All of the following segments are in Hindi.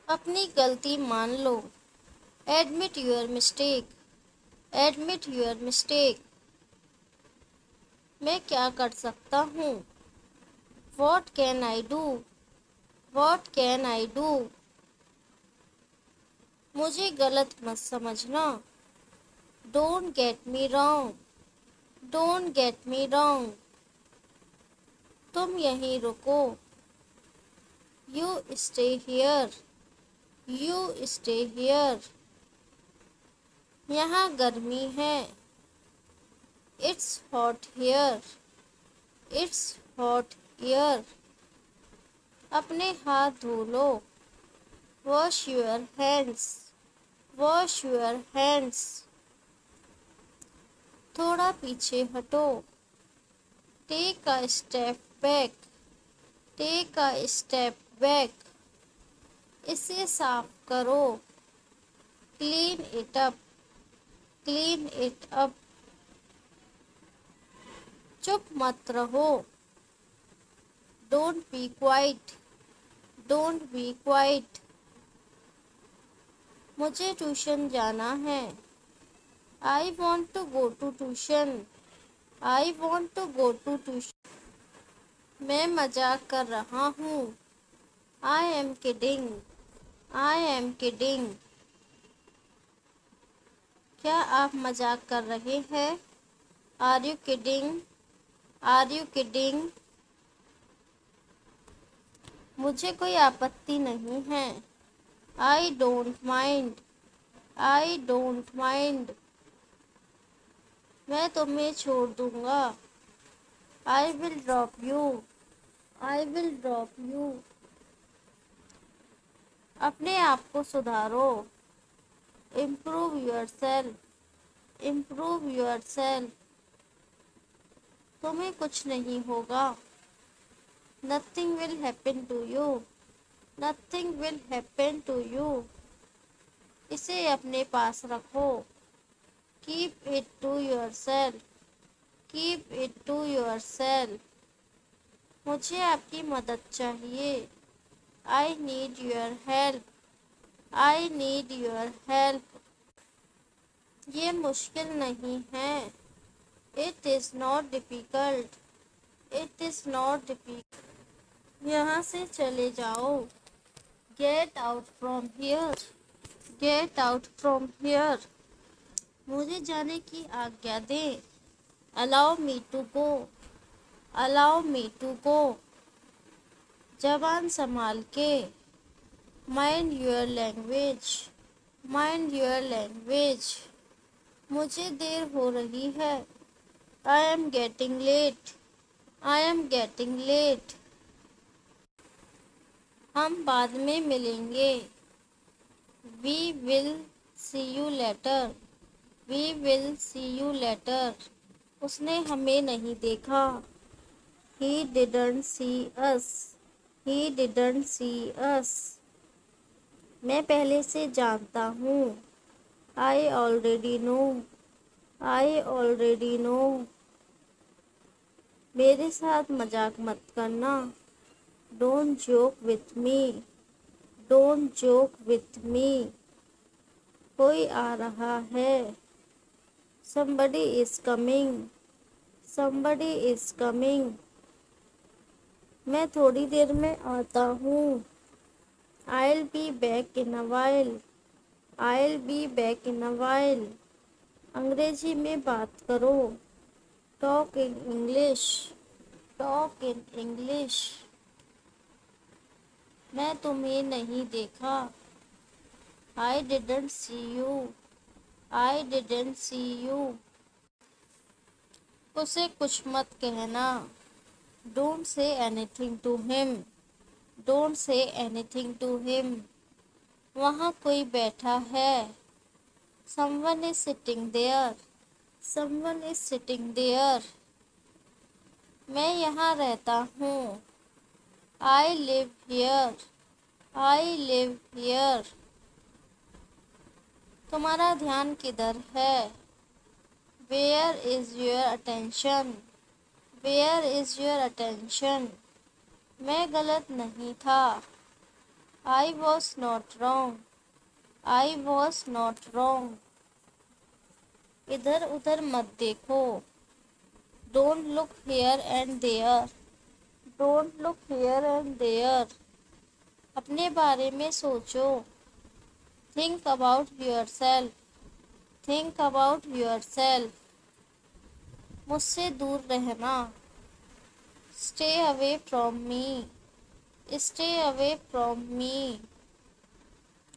अपनी गलती मान लो। Admit your mistake. Admit your mistake. मैं क्या कर सकता हूँ? What can I do? What can I do? मुझे गलत मत समझना। Don't get me wrong. Don't get me wrong. तुम यहीं रुको। You stay here. You stay here. यहाँ गर्मी है। It's hot here. It's hot here. अपने हाथ धो लो। Wash your hands. Wash your hands. थोड़ा पीछे हटो। Take a step back. Take a step back. इसे साफ करो। Clean it up. Clean it up. चुप मत रहो। Don't be quiet. Don't be quiet. मुझे ट्यूशन जाना है। I want to go to tuition. I want to go to tuition. मैं मजाक कर रहा हूँ। I am kidding. I am kidding. क्या आप मजाक कर रहे हैं? Are you kidding? Are you kidding? मुझे कोई आपत्ति नहीं है। I don't mind. I don't mind. मैं तुम्हें छोड़ दूंगा। I will drop you. I will drop you. अपने आप को सुधारो। Improve yourself. Improve yourself. तुम्हें कुछ नहीं होगा। Nothing will happen to you. Nothing will happen to you. इसे अपने पास रखो। Keep it to yourself. Keep it to yourself. मुझे आपकी मदद चाहिए। I need your help. I need your help. ये मुश्किल नहीं है। It is not difficult. It is not difficult. यहाँ से चले जाओ। Get out from here. Get out from here. मुझे जाने की आज्ञा दें। Allow me to go. Allow me to go. जबान संभाल के। Mind your language. Mind your language. मुझे देर हो रही है। I am getting late. I am getting late. हम बाद में मिलेंगे। We will see you later. We will see you later. उसने हमें नहीं देखा। He didn't see us. He didn't see us. मैं पहले से जानता हूँ। I already know. I already know. मेरे साथ मजाक मत करना। Don't joke with me. Don't joke with me. कोई आ रहा है। Somebody is coming. Somebody is coming. मैं थोड़ी देर में आता हूँ। I'll be back in a while. I'll be back in a while. अंग्रेजी में बात करो। Talk in English. Talk in English. मैं तुम्हें नहीं देखा। I didn't see you. I didn't see you. उसे कुछ मत कहना। Don't say anything to him. Don't say anything to him. वहाँ कोई बैठा है। Someone is sitting there. Someone is sitting there. मैं यहाँ रहता हूँ। I live here. I live here. तुम्हारा ध्यान किधर है? Where is your attention? Where is your attention? मैं गलत नहीं था। I was not wrong, I was not wrong. इधर उधर मत देखो, don't look here and there, don't look here and there. अपने बारे में सोचो, think about yourself, think about yourself. मुझसे दूर रहना, stay away from me, stay away from me.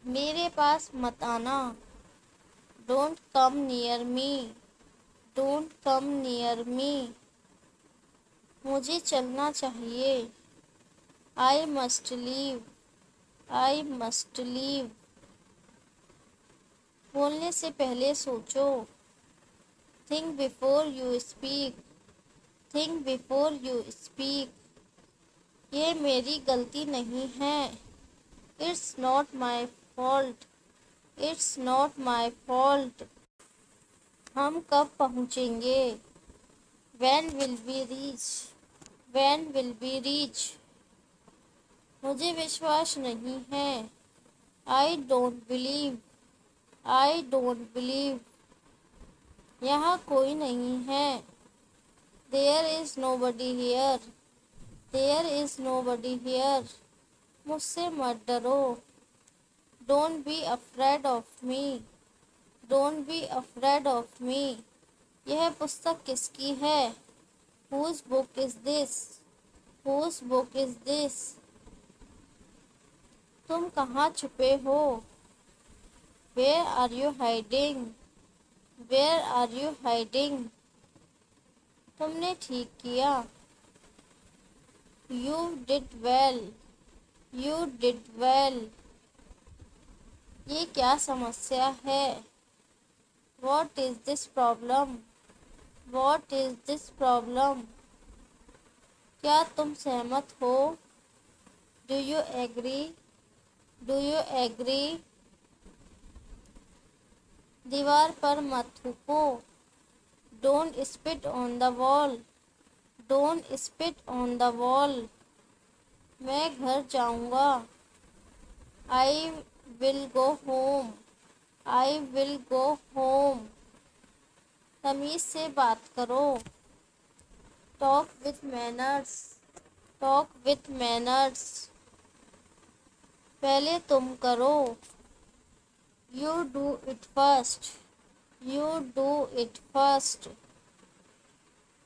मेरे पास मत आना, don't come near me, don't come near me. मुझे चलना चाहिए, I must leave, I must leave. बोलने से पहले सोचो, think before you speak, think before you speak. ये मेरी गलती नहीं है, it's not my fault, it's not my fault. हम कब पहुँचेंगे, when will we reach, when will we reach. मुझे विश्वास नहीं है, I don't believe, I don't believe. यहाँ कोई नहीं है, there is nobody here, there is nobody here. मुझसे मत डरो, don't be afraid of me, don't be afraid of मी। यह पुस्तक किसकी है, whose book is this, whose book is this. तुम कहाँ छुपे हो, where are you hiding, where are you hiding. तुमने ठीक किया, you did well, you did well. ये क्या समस्या है, what is this problem, what is this problem. क्या तुम सहमत हो, do you agree, do you agree. दीवार पर मत थूको, don't spit on the wall, don't spit on the wall. मैं घर जाऊंगा, I will go home, I will go home. तमीज़ से बात करो, talk with manners, talk with manners. पहले तुम करो, you do it first, you do it first.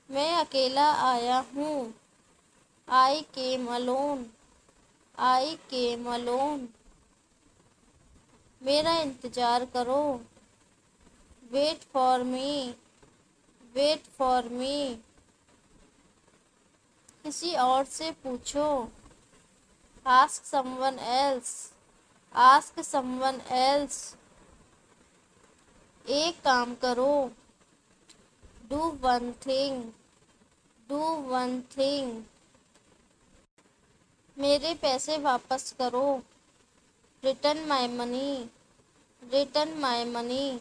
मैं अकेला आया हूँ, आई केम अलोन, आई केम अलोन। मेरा इंतज़ार करो, wait for me, wait for me. किसी और से पूछो, ask someone else, ask someone else. एक काम करो, do one thing, do one thing. मेरे पैसे वापस करो, return my money, return my money.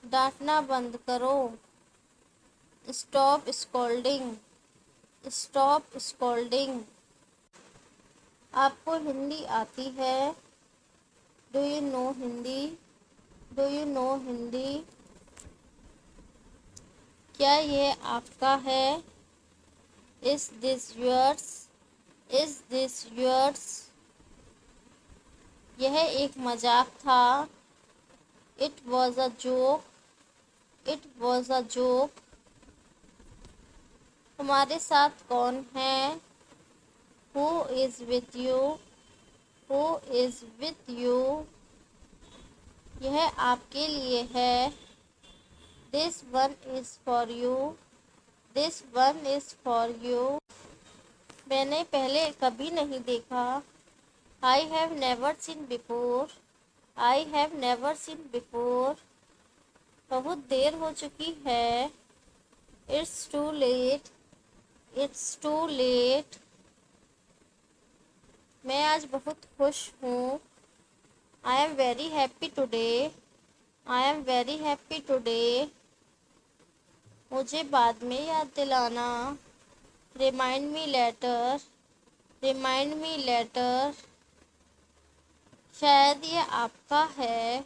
डांटना बंद करो, स्टॉप स्कोल्डिंग, स्टॉप स्कोल्डिंग। आपको हिंदी आती है, do you know Hindi, do you know Hindi. क्या ये आपका है, is this yours, is this yours. यह एक मजाक था, it was a joke, it was a joke. तुम्हारे साथ कौन है, who is with you, who is with you. यह आपके लिए है, this one is for you, this one is for you. मैंने पहले कभी नहीं देखा, आई have never seen before, I have never seen before. बहुत देर हो चुकी है, it's too late, it's too late. मैं आज बहुत खुश हूँ, I am very happy today, I am very happy today. मुझे बाद में याद दिलाना, remind me later, remind me later, शायद ये आपका है।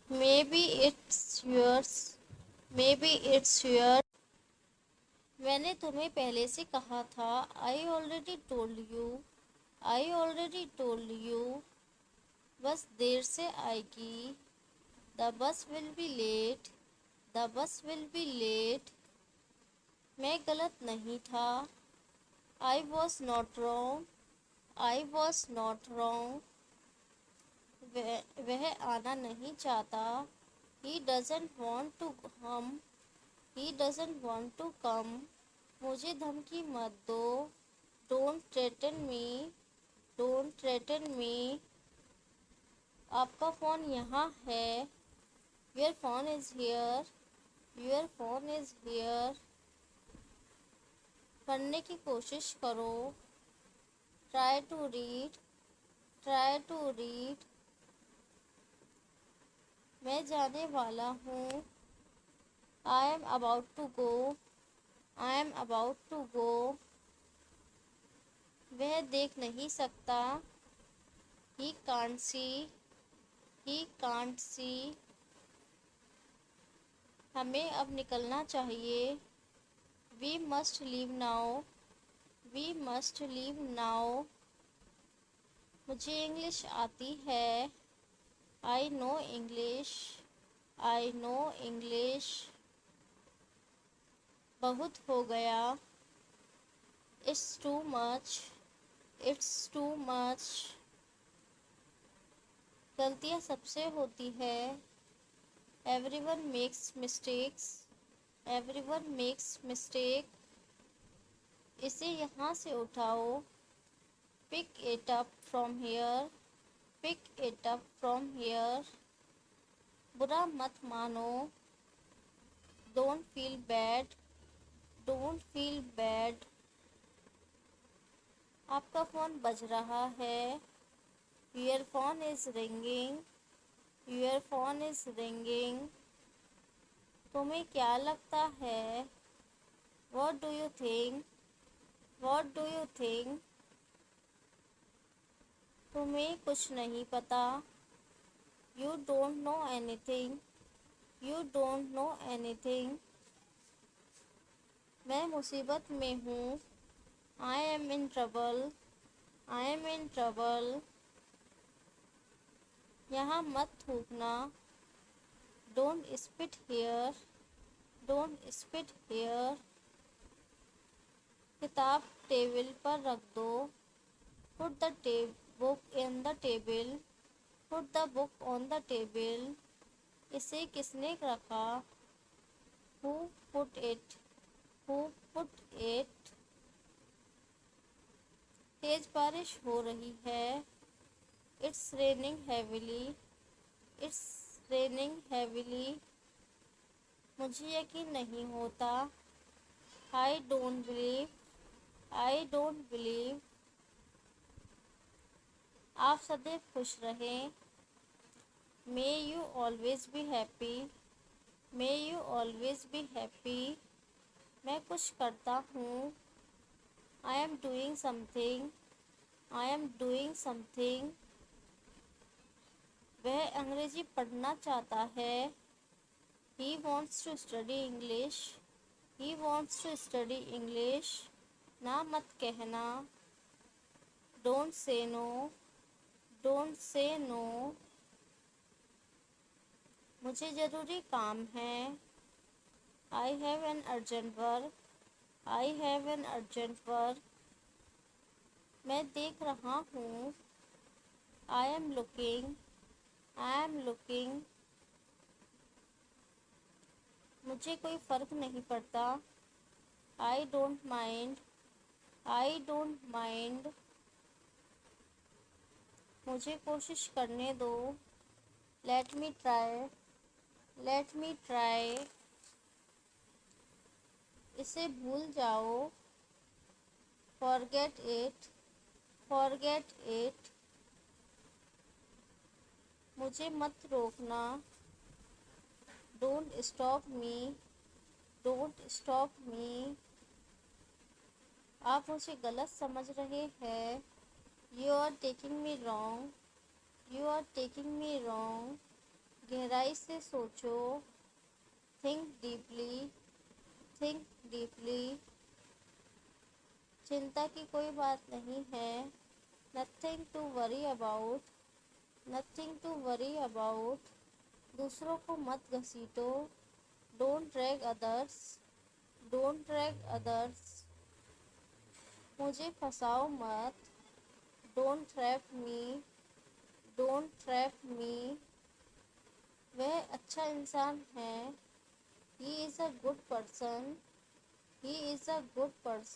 Maybe it's yours, maybe it's your, मैंने तुम्हें पहले से कहा था। I already told you, I already told you, बस देर से आएगी। The bus will be late, the bus will be late, मैं गलत नहीं था। I was not wrong, I was not wrong, वह आना नहीं चाहता। He doesn't want to hum, he doesn't want to come, मुझे धमकी मत दो। Don't threaten me, don't threaten me, आपका फ़ोन यहाँ है। Your phone is here, your phone is here, पढ़ने की कोशिश करो। Try to read, try to read, मैं जाने वाला हूँ। I am about to go, I am about to go, वह देख नहीं सकता। He can't see, he can't see, हमें अब निकलना चाहिए। We must leave now, we must leave now, मुझे इंग्लिश आती है। I know English, I know English, बहुत हो गया। It's too much, it's too much, गलतियाँ सबसे होती है। Everyone makes mistakes, everyone makes mistake, इसे यहाँ से उठाओ। Pick it up from here, pick it up from here, बुरा मत मानो। Don't feel bad, don't feel bad, आपका फ़ोन बज रहा है। Your phone is ringing, your phone is ringing, तुम्हें क्या लगता है। What do you think, what do you think, तुम्हें कुछ नहीं पता। You don't know anything, you don't know anything, मैं मुसीबत में हूँ। I M in trouble, I am in trouble, यहाँ मत थूकना। Don't spit here, don't spit here, किताब टेबल पर रख दो। Put the book in the table, put the book on the table, इसे किसने रखा। Who put it, who put it, तेज बारिश हो रही है। It's raining heavily, it's raining heavily, मुझे यकीन नहीं होता। I don't believe, I don't believe, आप सदैव खुश रहें। May you always be happy, may you always be happy, मैं कुछ करता हूँ। I am doing something, I am doing something, वह अंग्रेजी पढ़ना चाहता है। He wants to study English, he wants to study English, ना मत कहना। Don't say no, don't say no, मुझे ज़रूरी काम है। I have an urgent work, I have an urgent work, मैं देख रहा हूँ। I am looking, I am looking, मुझे कोई फ़र्क नहीं पड़ता। आई don't mind, I don't mind, मुझे कोशिश करने दो। Let me try, let me try, इसे भूल जाओ। फॉरगेट इट, फॉरगेट इट, मुझे मत रोकना। Don't stop me, don't stop me, आप मुझे गलत समझ रहे हैं। You are taking me wrong. You are taking me wrong. गहराई से सोचो। Think deeply. Think deeply. चिंता की कोई बात नहीं है। Nothing to worry about. Nothing to worry about. दूसरों को मत घसीटो। Don't drag others. Don't drag others. मुझे फंसाओ मत। Don't trap me. Don't trap me. वह अच्छा इंसान है। He is a good person. He is a good person.